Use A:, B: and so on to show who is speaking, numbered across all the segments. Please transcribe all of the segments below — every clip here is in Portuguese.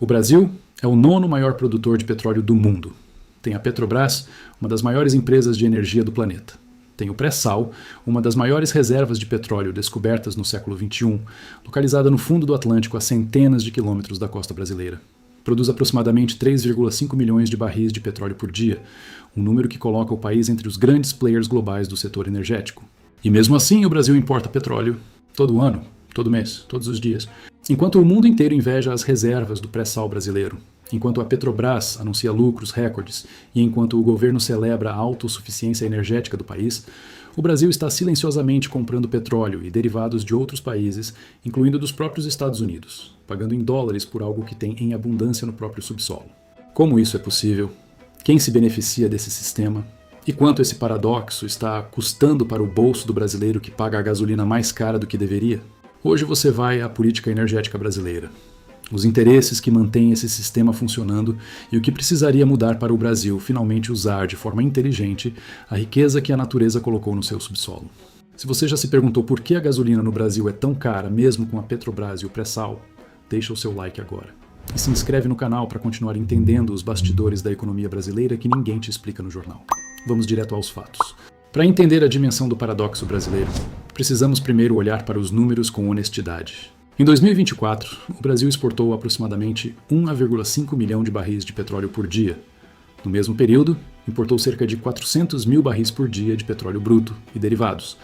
A: O Brasil é o 9º maior produtor de petróleo do mundo. Tem a Petrobras, uma das maiores empresas de energia do planeta. Tem o pré-sal, uma das maiores reservas de petróleo descobertas no século XXI, localizada no fundo do Atlântico a centenas de quilômetros da costa brasileira. Produz aproximadamente 3,5 milhões de barris de petróleo por dia, um número que coloca o país entre os grandes players globais do setor energético. E mesmo assim, o Brasil importa petróleo todo ano, todo mês, todos os dias. Enquanto o mundo inteiro inveja as reservas do pré-sal brasileiro, enquanto a Petrobras anuncia lucros recordes e enquanto o governo celebra a autossuficiência energética do país, o Brasil está silenciosamente comprando petróleo e derivados de outros países, incluindo dos próprios Estados Unidos, pagando em dólares por algo que tem em abundância no próprio subsolo. Como isso é possível? Quem se beneficia desse sistema? E quanto esse paradoxo está custando para o bolso do brasileiro que paga a gasolina mais cara do que deveria? Hoje você vai à política energética brasileira, os interesses que mantêm esse sistema funcionando e o que precisaria mudar para o Brasil finalmente usar de forma inteligente a riqueza que a natureza colocou no seu subsolo. Se você já se perguntou por que a gasolina no Brasil é tão cara, mesmo com a Petrobras e o pré-sal, deixa o seu like agora. E se inscreve no canal para continuar entendendo os bastidores da economia brasileira que ninguém te explica no jornal. Vamos direto aos fatos. Para entender a dimensão do paradoxo brasileiro, precisamos primeiro olhar para os números com honestidade. Em 2024, o Brasil exportou aproximadamente 1,5 milhão de barris de petróleo por dia. No mesmo período, importou cerca de 400 mil barris por dia de petróleo bruto e derivados.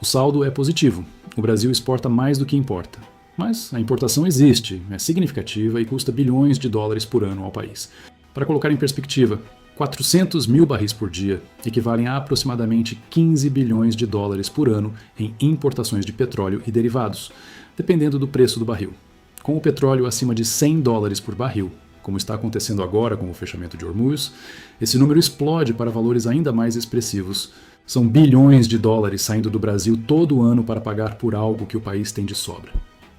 A: O saldo é positivo. O Brasil exporta mais do que importa. Mas a importação existe, é significativa e custa bilhões de dólares por ano ao país. Para colocar em perspectiva, 400 mil barris por dia equivalem a aproximadamente 15 bilhões de dólares por ano em importações de petróleo e derivados, dependendo do preço do barril. Com o petróleo acima de 100 dólares por barril, como está acontecendo agora com o fechamento de Hormuz, esse número explode para valores ainda mais expressivos. São bilhões de dólares saindo do Brasil todo ano para pagar por algo que o país tem de sobra.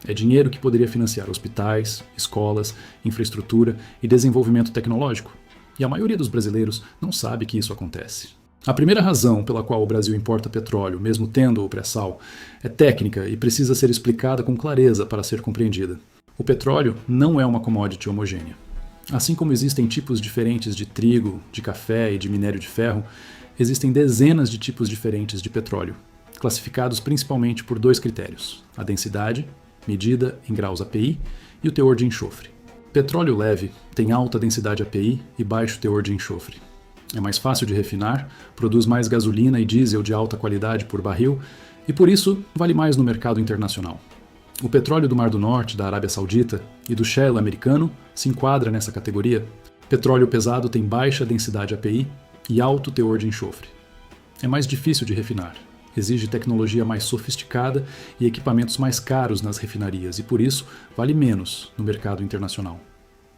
A: É dinheiro que poderia financiar hospitais, escolas, infraestrutura e desenvolvimento tecnológico. E a maioria dos brasileiros não sabe que isso acontece. A primeira razão pela qual o Brasil importa petróleo, mesmo tendo o pré-sal, é técnica e precisa ser explicada com clareza para ser compreendida. O petróleo não é uma commodity homogênea. Assim como existem tipos diferentes de trigo, de café e de minério de ferro, existem dezenas de tipos diferentes de petróleo, classificados principalmente por 2 critérios: a densidade, medida em graus API, e o teor de enxofre. Petróleo leve tem alta densidade API e baixo teor de enxofre. É mais fácil de refinar, produz mais gasolina e diesel de alta qualidade por barril e, por isso, vale mais no mercado internacional. O petróleo do Mar do Norte, da Arábia Saudita e do shale americano se enquadra nessa categoria. Petróleo pesado tem baixa densidade API e alto teor de enxofre. É mais difícil de refinar. Exige tecnologia mais sofisticada e equipamentos mais caros nas refinarias e, por isso, vale menos no mercado internacional.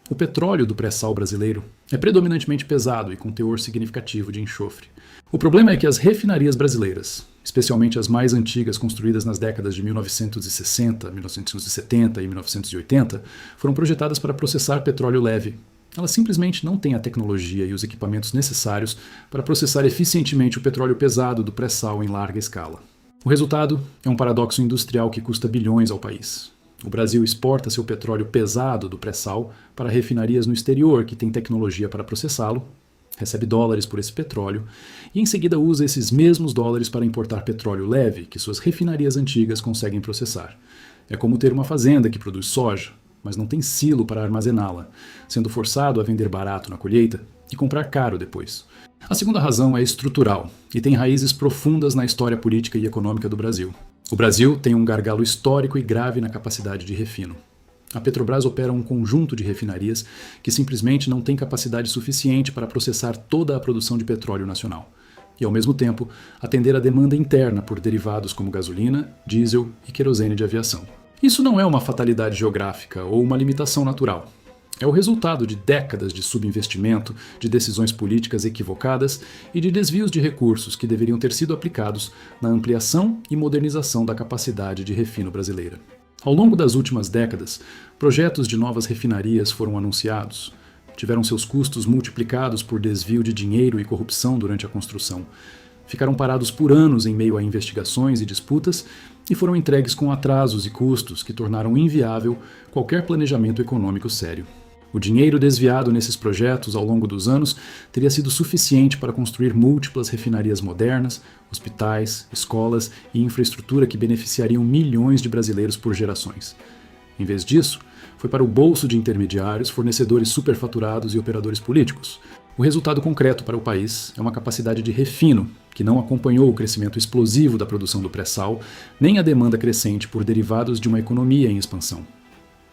A: O petróleo do pré-sal brasileiro é predominantemente pesado e com teor significativo de enxofre. O problema é que as refinarias brasileiras, especialmente as mais antigas construídas nas décadas de 1960, 1970 e 1980, foram projetadas para processar petróleo leve. Elas simplesmente não têm a tecnologia e os equipamentos necessários para processar eficientemente o petróleo pesado do pré-sal em larga escala. O resultado é um paradoxo industrial que custa bilhões ao país. O Brasil exporta seu petróleo pesado do pré-sal para refinarias no exterior que têm tecnologia para processá-lo, recebe dólares por esse petróleo e em seguida usa esses mesmos dólares para importar petróleo leve que suas refinarias antigas conseguem processar. É como ter uma fazenda que produz soja, mas não tem silo para armazená-la, sendo forçado a vender barato na colheita e comprar caro depois. A segunda razão é estrutural e tem raízes profundas na história política e econômica do Brasil. O Brasil tem um gargalo histórico e grave na capacidade de refino. A Petrobras opera um conjunto de refinarias que simplesmente não tem capacidade suficiente para processar toda a produção de petróleo nacional e, ao mesmo tempo, atender à demanda interna por derivados como gasolina, diesel e querosene de aviação. Isso não é uma fatalidade geográfica ou uma limitação natural. É o resultado de décadas de subinvestimento, de decisões políticas equivocadas e de desvios de recursos que deveriam ter sido aplicados na ampliação e modernização da capacidade de refino brasileira. Ao longo das últimas décadas, projetos de novas refinarias foram anunciados, tiveram seus custos multiplicados por desvio de dinheiro e corrupção durante a construção, ficaram parados por anos em meio a investigações e disputas e foram entregues com atrasos e custos que tornaram inviável qualquer planejamento econômico sério. O dinheiro desviado nesses projetos ao longo dos anos teria sido suficiente para construir múltiplas refinarias modernas, hospitais, escolas e infraestrutura que beneficiariam milhões de brasileiros por gerações. Em vez disso, foi para o bolso de intermediários, fornecedores superfaturados e operadores políticos. O resultado concreto para o país é uma capacidade de refino, que não acompanhou o crescimento explosivo da produção do pré-sal, nem a demanda crescente por derivados de uma economia em expansão.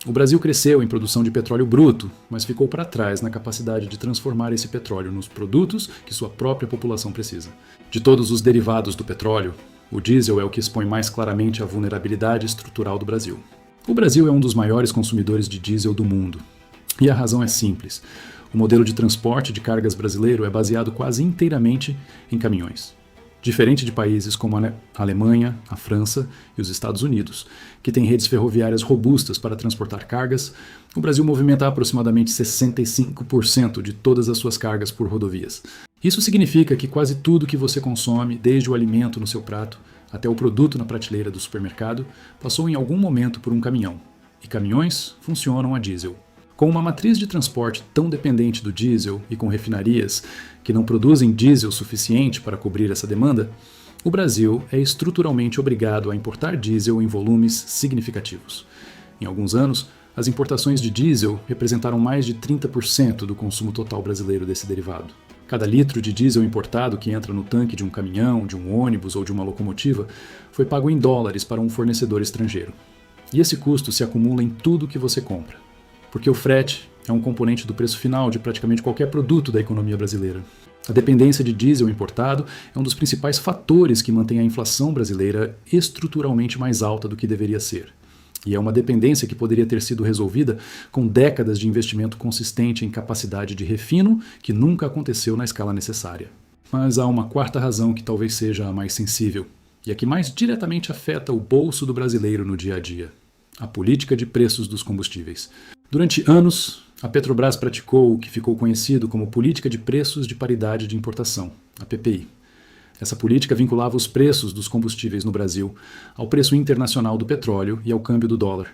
A: O Brasil cresceu em produção de petróleo bruto, mas ficou para trás na capacidade de transformar esse petróleo nos produtos que sua própria população precisa. De todos os derivados do petróleo, o diesel é o que expõe mais claramente a vulnerabilidade estrutural do Brasil. O Brasil é um dos maiores consumidores de diesel do mundo. E a razão é simples. O modelo de transporte de cargas brasileiro é baseado quase inteiramente em caminhões. Diferente de países como a Alemanha, a França e os Estados Unidos, que têm redes ferroviárias robustas para transportar cargas, o Brasil movimenta aproximadamente 65% de todas as suas cargas por rodovias. Isso significa que quase tudo que você consome, desde o alimento no seu prato até o produto na prateleira do supermercado, passou em algum momento por um caminhão. E caminhões funcionam a diesel. Com uma matriz de transporte tão dependente do diesel e com refinarias que não produzem diesel suficiente para cobrir essa demanda, o Brasil é estruturalmente obrigado a importar diesel em volumes significativos. Em alguns anos, as importações de diesel representaram mais de 30% do consumo total brasileiro desse derivado. Cada litro de diesel importado que entra no tanque de um caminhão, de um ônibus ou de uma locomotiva foi pago em dólares para um fornecedor estrangeiro. E esse custo se acumula em tudo que você compra, porque o frete é um componente do preço final de praticamente qualquer produto da economia brasileira. A dependência de diesel importado é um dos principais fatores que mantém a inflação brasileira estruturalmente mais alta do que deveria ser. E é uma dependência que poderia ter sido resolvida com décadas de investimento consistente em capacidade de refino que nunca aconteceu na escala necessária. Mas há uma quarta razão que talvez seja a mais sensível, e a que mais diretamente afeta o bolso do brasileiro no dia a dia: a política de preços dos combustíveis. Durante anos, a Petrobras praticou o que ficou conhecido como Política de Preços de Paridade de Importação, a PPI. Essa política vinculava os preços dos combustíveis no Brasil ao preço internacional do petróleo e ao câmbio do dólar.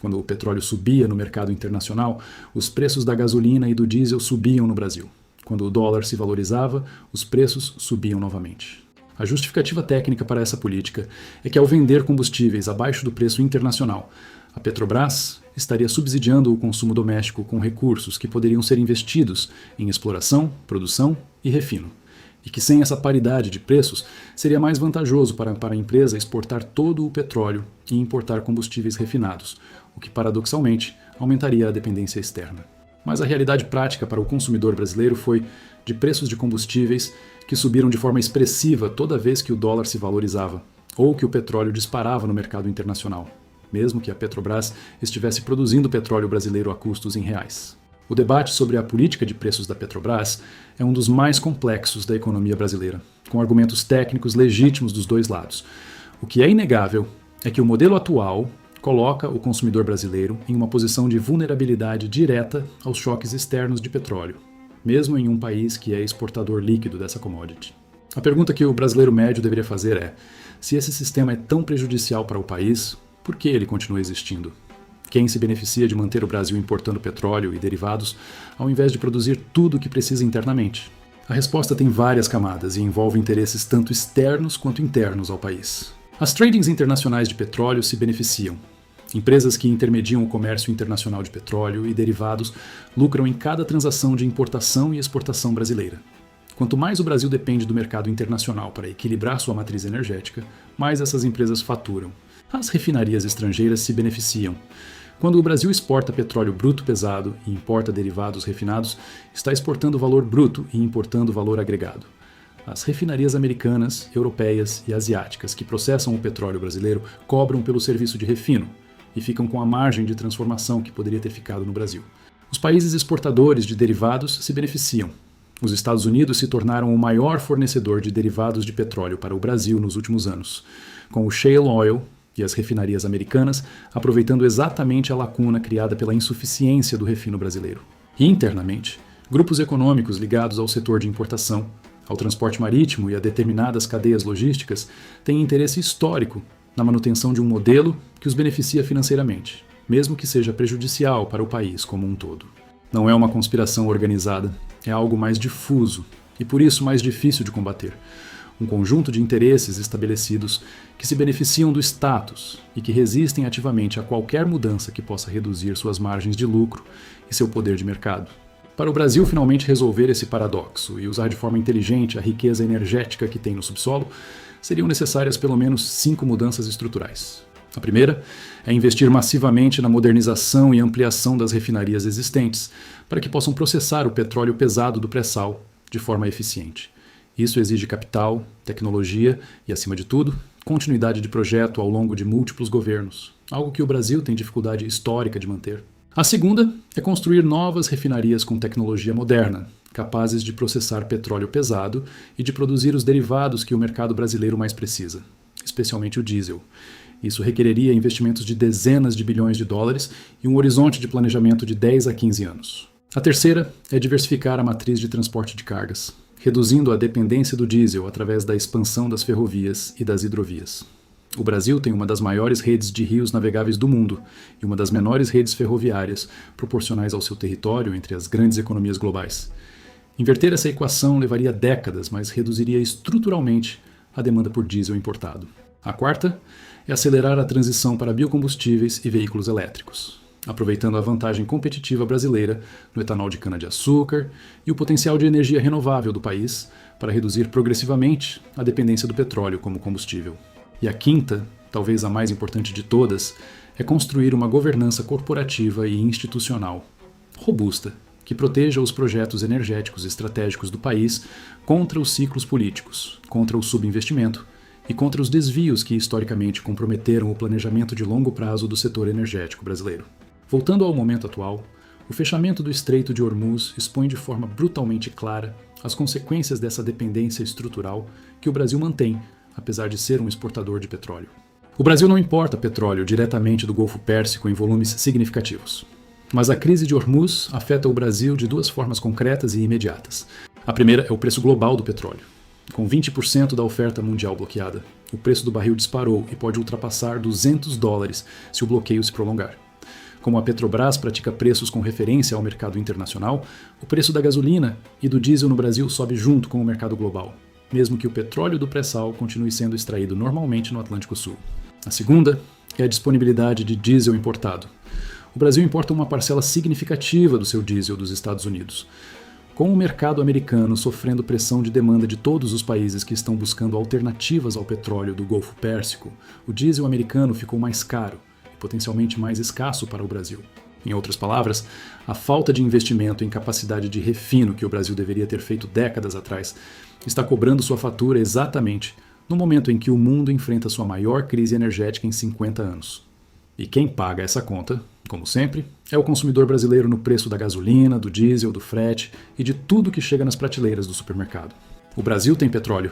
A: Quando o petróleo subia no mercado internacional, os preços da gasolina e do diesel subiam no Brasil. Quando o dólar se valorizava, os preços subiam novamente. A justificativa técnica para essa política é que, ao vender combustíveis abaixo do preço internacional, a Petrobras estaria subsidiando o consumo doméstico com recursos que poderiam ser investidos em exploração, produção e refino. E que sem essa paridade de preços, seria mais vantajoso para a empresa exportar todo o petróleo e importar combustíveis refinados, o que paradoxalmente aumentaria a dependência externa. Mas a realidade prática para o consumidor brasileiro foi de preços de combustíveis que subiram de forma expressiva toda vez que o dólar se valorizava, ou que o petróleo disparava no mercado internacional, mesmo que a Petrobras estivesse produzindo petróleo brasileiro a custos em reais. O debate sobre a política de preços da Petrobras é um dos mais complexos da economia brasileira, com argumentos técnicos legítimos dos dois lados. O que é inegável é que o modelo atual coloca o consumidor brasileiro em uma posição de vulnerabilidade direta aos choques externos de petróleo, mesmo em um país que é exportador líquido dessa commodity. A pergunta que o brasileiro médio deveria fazer é: se esse sistema é tão prejudicial para o país, por que ele continua existindo? Quem se beneficia de manter o Brasil importando petróleo e derivados, ao invés de produzir tudo o que precisa internamente? A resposta tem várias camadas e envolve interesses tanto externos quanto internos ao país. As tradings internacionais de petróleo se beneficiam. Empresas que intermediam o comércio internacional de petróleo e derivados lucram em cada transação de importação e exportação brasileira. Quanto mais o Brasil depende do mercado internacional para equilibrar sua matriz energética, mais essas empresas faturam. As refinarias estrangeiras se beneficiam. Quando o Brasil exporta petróleo bruto pesado e importa derivados refinados, está exportando valor bruto e importando valor agregado. As refinarias americanas, europeias e asiáticas que processam o petróleo brasileiro cobram pelo serviço de refino e ficam com a margem de transformação que poderia ter ficado no Brasil. Os países exportadores de derivados se beneficiam. Os Estados Unidos se tornaram o maior fornecedor de derivados de petróleo para o Brasil nos últimos anos, com o shale oil e as refinarias americanas aproveitando exatamente a lacuna criada pela insuficiência do refino brasileiro. E internamente, grupos econômicos ligados ao setor de importação, ao transporte marítimo e a determinadas cadeias logísticas têm interesse histórico na manutenção de um modelo que os beneficia financeiramente, mesmo que seja prejudicial para o país como um todo. Não é uma conspiração organizada, é algo mais difuso e por isso mais difícil de combater. Um conjunto de interesses estabelecidos que se beneficiam do status e que resistem ativamente a qualquer mudança que possa reduzir suas margens de lucro e seu poder de mercado. Para o Brasil finalmente resolver esse paradoxo e usar de forma inteligente a riqueza energética que tem no subsolo, seriam necessárias pelo menos 5 mudanças estruturais. A primeira é investir massivamente na modernização e ampliação das refinarias existentes, para que possam processar o petróleo pesado do pré-sal de forma eficiente. Isso exige capital, tecnologia e, acima de tudo, continuidade de projeto ao longo de múltiplos governos, algo que o Brasil tem dificuldade histórica de manter. A segunda é construir novas refinarias com tecnologia moderna, capazes de processar petróleo pesado e de produzir os derivados que o mercado brasileiro mais precisa, especialmente o diesel. Isso requereria investimentos de dezenas de bilhões de dólares e um horizonte de planejamento de 10 a 15 anos. A terceira é diversificar a matriz de transporte de cargas, reduzindo a dependência do diesel através da expansão das ferrovias e das hidrovias. O Brasil tem uma das maiores redes de rios navegáveis do mundo e uma das menores redes ferroviárias proporcionais ao seu território entre as grandes economias globais. Inverter essa equação levaria décadas, mas reduziria estruturalmente a demanda por diesel importado. A quarta é acelerar a transição para biocombustíveis e veículos elétricos, aproveitando a vantagem competitiva brasileira no etanol de cana-de-açúcar e o potencial de energia renovável do país para reduzir progressivamente a dependência do petróleo como combustível. E a quinta, talvez a mais importante de todas, é construir uma governança corporativa e institucional robusta, que proteja os projetos energéticos estratégicos do país contra os ciclos políticos, contra o subinvestimento e contra os desvios que historicamente comprometeram o planejamento de longo prazo do setor energético brasileiro. Voltando ao momento atual, o fechamento do Estreito de Hormuz expõe de forma brutalmente clara as consequências dessa dependência estrutural que o Brasil mantém, apesar de ser um exportador de petróleo. O Brasil não importa petróleo diretamente do Golfo Pérsico em volumes significativos. Mas a crise de Hormuz afeta o Brasil de 2 formas concretas e imediatas. A primeira é o preço global do petróleo. Com 20% da oferta mundial bloqueada, o preço do barril disparou e pode ultrapassar $200 se o bloqueio se prolongar. Como a Petrobras pratica preços com referência ao mercado internacional, o preço da gasolina e do diesel no Brasil sobe junto com o mercado global, mesmo que o petróleo do pré-sal continue sendo extraído normalmente no Atlântico Sul. A segunda é a disponibilidade de diesel importado. O Brasil importa uma parcela significativa do seu diesel dos Estados Unidos. Com o mercado americano sofrendo pressão de demanda de todos os países que estão buscando alternativas ao petróleo do Golfo Pérsico, o diesel americano ficou mais caro e potencialmente mais escasso para o Brasil. Em outras palavras, a falta de investimento em capacidade de refino que o Brasil deveria ter feito décadas atrás está cobrando sua fatura exatamente no momento em que o mundo enfrenta sua maior crise energética em 50 anos. E quem paga essa conta, como sempre, é o consumidor brasileiro no preço da gasolina, do diesel, do frete e de tudo que chega nas prateleiras do supermercado. O Brasil tem petróleo.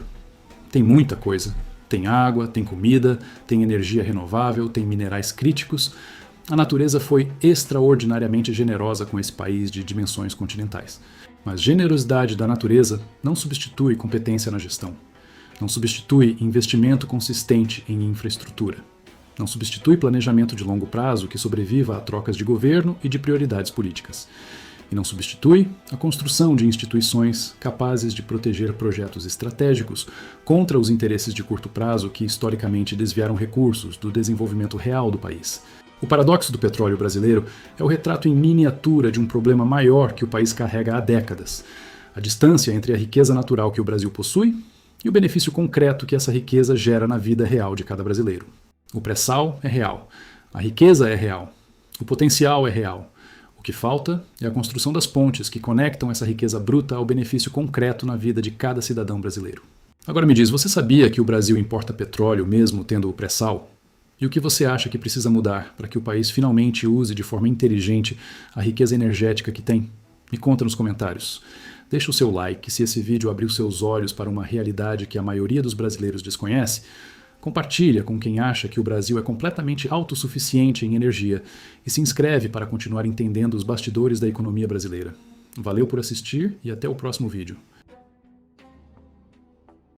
A: Tem muita coisa. Tem água, tem comida, tem energia renovável, tem minerais críticos. A natureza foi extraordinariamente generosa com esse país de dimensões continentais. Mas generosidade da natureza não substitui competência na gestão. Não substitui investimento consistente em infraestrutura. Não substitui planejamento de longo prazo que sobreviva a trocas de governo e de prioridades políticas. E não substitui a construção de instituições capazes de proteger projetos estratégicos contra os interesses de curto prazo que historicamente desviaram recursos do desenvolvimento real do país. O paradoxo do petróleo brasileiro é o retrato em miniatura de um problema maior que o país carrega há décadas: a distância entre a riqueza natural que o Brasil possui e o benefício concreto que essa riqueza gera na vida real de cada brasileiro. O pré-sal é real, a riqueza é real, o potencial é real. O que falta é a construção das pontes que conectam essa riqueza bruta ao benefício concreto na vida de cada cidadão brasileiro. Agora me diz, você sabia que o Brasil importa petróleo mesmo tendo o pré-sal? E o que você acha que precisa mudar para que o país finalmente use de forma inteligente a riqueza energética que tem? Me conta nos comentários. Deixa o seu like se esse vídeo abriu seus olhos para uma realidade que a maioria dos brasileiros desconhece. Compartilha com quem acha que o Brasil é completamente autossuficiente em energia e se inscreve para continuar entendendo os bastidores da economia brasileira. Valeu por assistir e até o próximo vídeo.